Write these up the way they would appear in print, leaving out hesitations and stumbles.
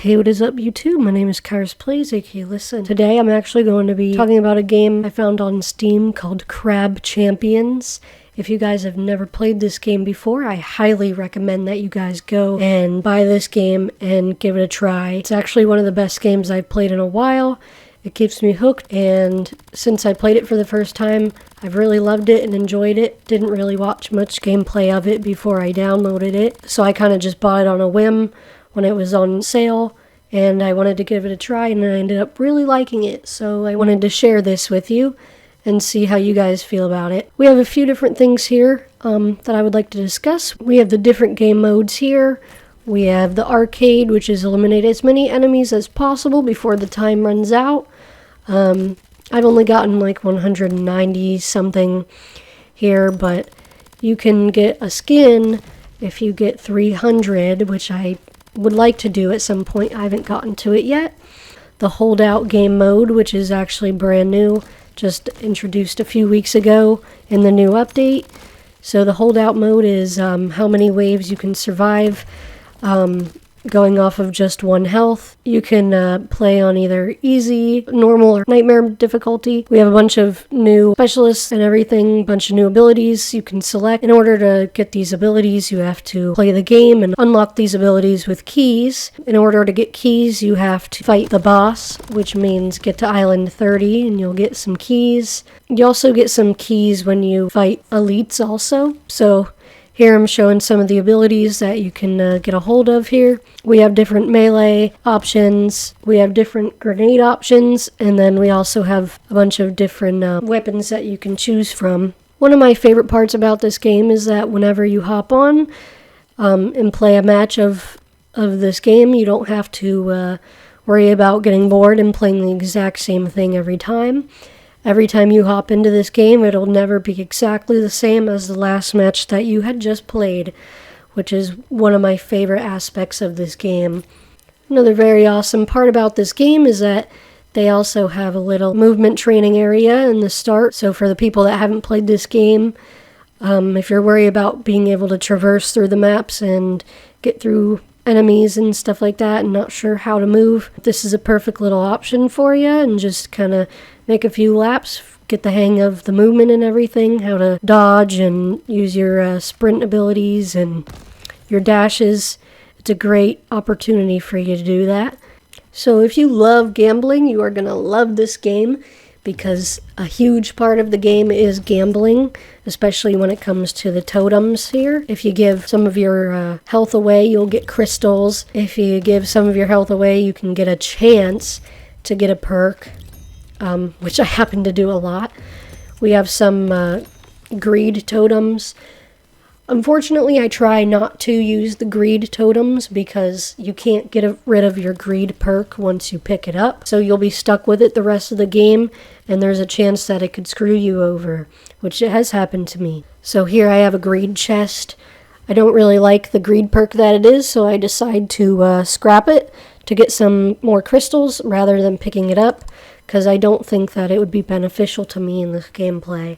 Hey, what is up YouTube? My name is KyrusPlays, aka Listen. Today I'm actually going to be talking about a game I found on Steam called Crab Champions. If you guys have never played this game before, I highly recommend that you guys go and buy this game and give it a try. It's actually one of the best games I've played in a while. It keeps me hooked, and since I played it for the first time, I've really loved it and enjoyed it. Didn't really watch much gameplay of it before I downloaded it, so I kind of just bought it on a whim when it was on sale, and I wanted to give it a try, and I ended up really liking it, so I wanted to share this with you and see how you guys feel about it. We have a few different things here that I would like to discuss. We have the different game modes here. We have the arcade, which is eliminate as many enemies as possible before the time runs out. I've only gotten like 190 something here, but you can get a skin if you get 300, which I would like to do at some point. I haven't gotten to it yet. The holdout game mode, which is actually brand new, just introduced a few weeks ago in the new update. So the holdout mode is how many waves you can survive going off of just one health. You can play on either easy, normal, or nightmare difficulty. We have a bunch of new specialists and everything, a bunch of new abilities you can select. In order to get these abilities, you have to play the game and unlock these abilities with keys. In order to get keys, you have to fight the boss, which means get to Island 30 and you'll get some keys. You also get some keys when you fight elites also. So here I'm showing some of the abilities that you can get a hold of here. We have different melee options, we have different grenade options, and then we also have a bunch of different weapons that you can choose from. One of my favorite parts about this game is that whenever you hop on and play a match of this game, you don't have to worry about getting bored and playing the exact same thing every time. Every time you hop into this game, it'll never be exactly the same as the last match that you had just played, which is one of my favorite aspects of this game. Another very awesome part about this game is that they also have a little movement training area in the start. So for the people that haven't played this game, if you're worried about being able to traverse through the maps and get through enemies and stuff like that and not sure how to move, this is a perfect little option for you, and just kind of make a few laps, get the hang of the movement and everything, how to dodge and use your sprint abilities and your dashes. It's a great opportunity for you to do that. So if you love gambling, you are going to love this game, because a huge part of the game is gambling, especially when it comes to the totems here. If you give some of your health away, you'll get crystals. If you give some of your health away, you can get a chance to get a perk, which I happen to do a lot. We have some greed totems. Unfortunately, I try not to use the greed totems because you can't get rid of your greed perk once you pick it up. So you'll be stuck with it the rest of the game, and there's a chance that it could screw you over, which has happened to me. So here I have a greed chest. I don't really like the greed perk that it is, so I decide to scrap it to get some more crystals rather than picking it up, because I don't think that it would be beneficial to me in this gameplay.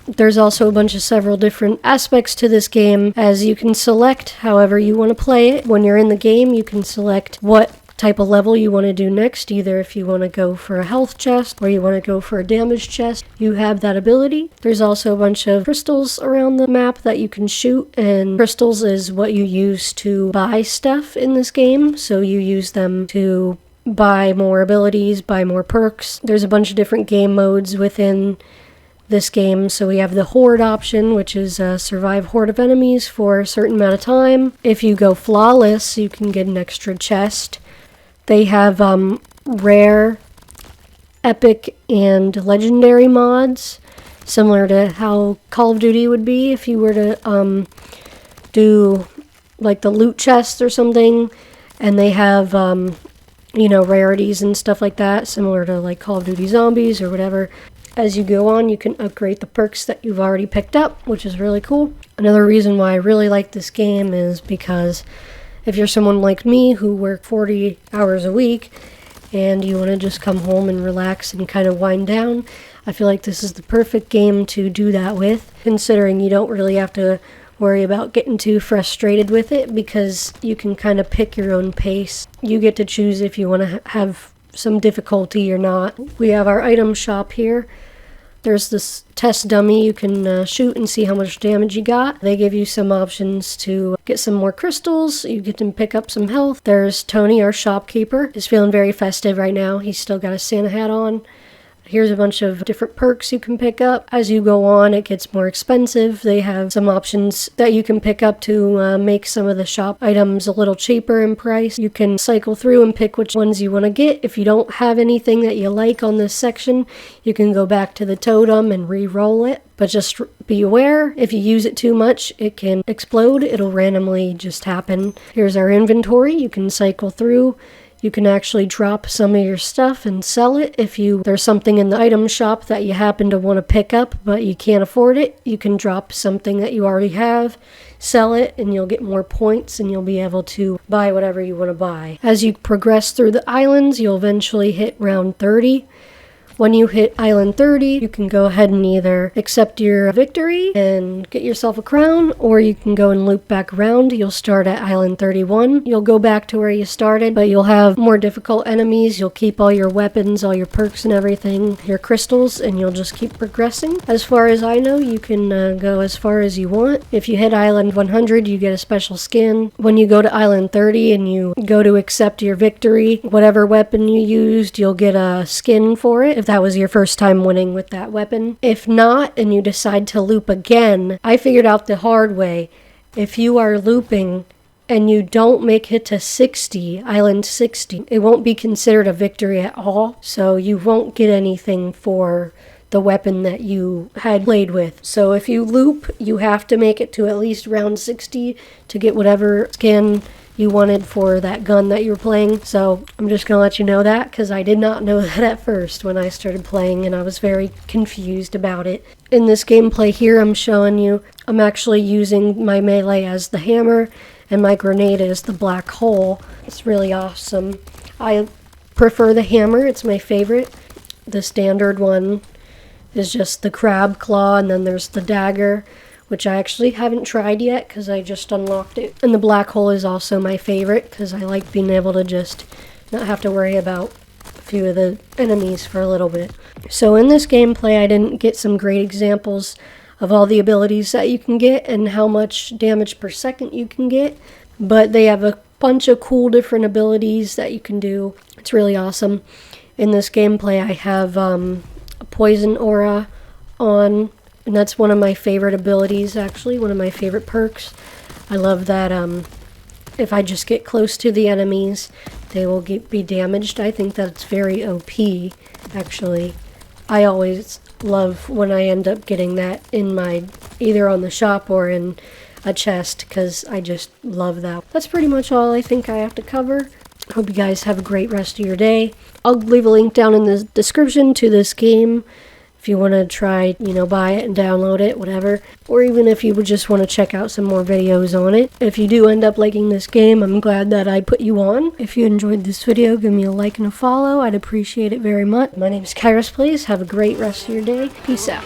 There's also a bunch of several different aspects to this game, as you can select however you want to play it. When you're in the game, you can select what type of level you want to do next, either if you want to go for a health chest or you want to go for a damage chest. You have that ability. There's also a bunch of crystals around the map that you can shoot, and crystals is what you use to buy stuff in this game, so you use them to buy more abilities, buy more perks. There's a bunch of different game modes within this game. So we have the horde option, which is survive horde of enemies for a certain amount of time. If you go flawless, you can get an extra chest. They have rare, epic, and legendary mods, similar to how Call of Duty would be if you were to do like the loot chest or something. And they have rarities and stuff like that, similar to like Call of Duty Zombies or whatever. As you go on, you can upgrade the perks that you've already picked up, which is really cool. Another reason why I really like this game is because if you're someone like me who work 40 hours a week and you want to just come home and relax and kind of wind down, I feel like this is the perfect game to do that with, considering you don't really have to worry about getting too frustrated with it because you can kind of pick your own pace. You get to choose if you want to have some difficulty or not. We have our item shop here. There's this test dummy you can shoot and see how much damage you got. They give you some options to get some more crystals. You get to pick up some health. There's Tony, our shopkeeper. He's feeling very festive right now. He's still got a Santa hat on. Here's a bunch of different perks you can pick up. As you go on, it gets more expensive. They have some options that you can pick up to make some of the shop items a little cheaper in price. You can cycle through and pick which ones you want to get. If you don't have anything that you like on this section, you can go back to the totem and re-roll it. But just be aware, if you use it too much, it can explode. It'll randomly just happen. Here's our inventory. You can cycle through. You can actually drop some of your stuff and sell it. If there's something in the item shop that you happen to want to pick up but you can't afford it, you can drop something that you already have, sell it, and you'll get more points and you'll be able to buy whatever you want to buy. As you progress through the islands, you'll eventually hit round 30. When you hit Island 30, you can go ahead and either accept your victory and get yourself a crown, or you can go and loop back around. You'll start at Island 31. You'll go back to where you started, but you'll have more difficult enemies. You'll keep all your weapons, all your perks and everything, your crystals, and you'll just keep progressing. As far as I know, you can go as far as you want. If you hit Island 100, you get a special skin. When you go to Island 30 and you go to accept your victory, whatever weapon you used, you'll get a skin for it, if that was your first time winning with that weapon. If not, and you decide to loop again, I figured out the hard way. If you are looping and you don't make it to 60, Island 60, it won't be considered a victory at all, so you won't get anything for the weapon that you had played with. So if you loop, you have to make it to at least round 60 to get whatever skin you wanted for that gun that you were playing. So I'm just gonna let you know that, because I did not know that at first when I started playing, and I was very confused about it. In this gameplay here, I'm showing you, I'm actually using my melee as the hammer and my grenade as the black hole. It's really awesome. I prefer the hammer, it's my favorite. The standard one is just the crab claw, and then there's the dagger, which I actually haven't tried yet because I just unlocked it. And the black hole is also my favorite because I like being able to just not have to worry about a few of the enemies for a little bit. So in this gameplay, I didn't get some great examples of all the abilities that you can get and how much damage per second you can get, but they have a bunch of cool different abilities that you can do. It's really awesome. In this gameplay, I have a poison aura on, and that's one of my favorite abilities, actually, one of my favorite perks. I love that if I just get close to the enemies, they will be damaged. I think that's very OP, actually. I always love when I end up getting that in my, either on the shop or in a chest, because I just love that. That's pretty much all I think I have to cover. Hope you guys have a great rest of your day. I'll leave a link down in the description to this game if you want to try, buy it and download it, whatever. Or even if you would just want to check out some more videos on it. If you do end up liking this game, I'm glad that I put you on. If you enjoyed this video, give me a like and a follow. I'd appreciate it very much. My name is KyrusPlays. Have a great rest of your day. Peace out.